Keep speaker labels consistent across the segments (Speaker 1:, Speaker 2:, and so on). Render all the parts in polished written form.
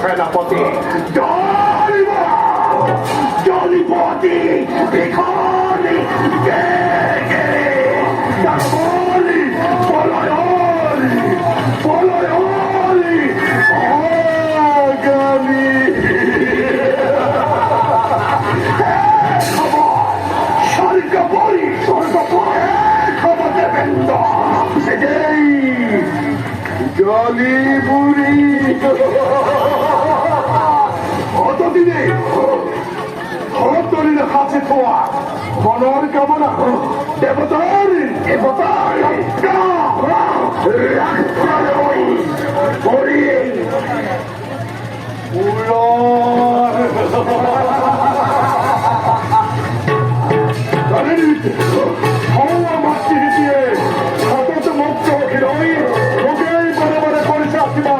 Speaker 1: সেনাপতি জলিপতি ভিখারি জগবলি পলয়লি পলয়লি আগামী স্বর্গপরি স্বর্গপরে খবর দেবেন সেটাই জলি বুড়ি অতদিনে হরতরির কাছে থোয়া মনের কামনা দেবতার দেবতার হওয়া মাতৃ দিয়ে সতত মুক্ত হিরোই ওকেই বড় বড় করেছে আসিবা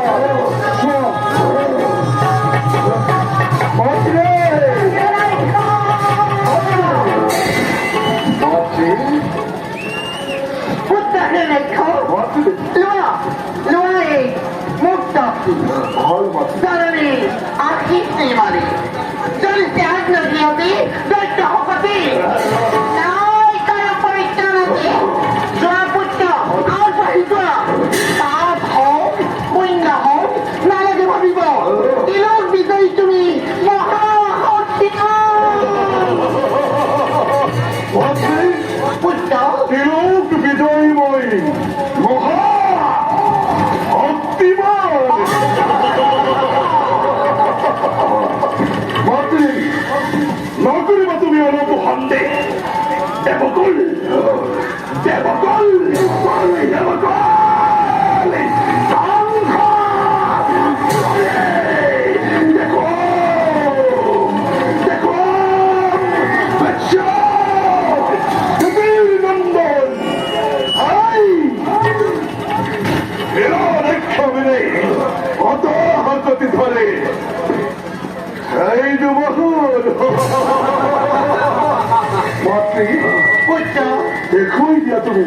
Speaker 1: দেখুই দিয়া তুমি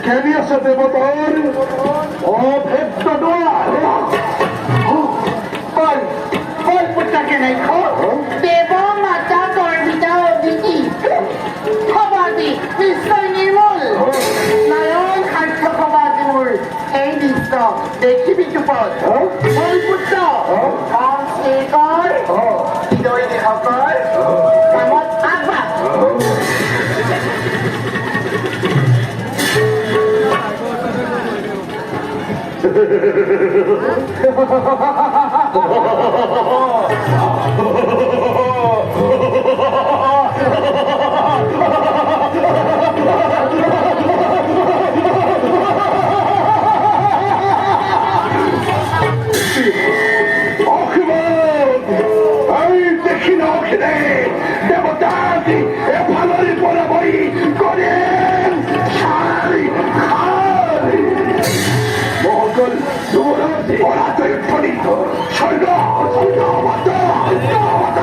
Speaker 1: কেন আসা দেবতার অভেদ্য দ্বার
Speaker 2: পুত্রকে দেখো দেব মাতা গর্বিতা অদিতি খবাদি নিশ্চয় নির্মল নয়ন সার্থকবাদুর এই দৃশ্য দেখিবি চুপত ওই পুত্র কাম শেখর হৃদয় দেহকর কামত আগবা
Speaker 1: দেবতাদি এ ভালোই বরাবরই করেন মহক যুবরাজ ওরা তো এক্ষুনি সৈন্য সৈন্য আমার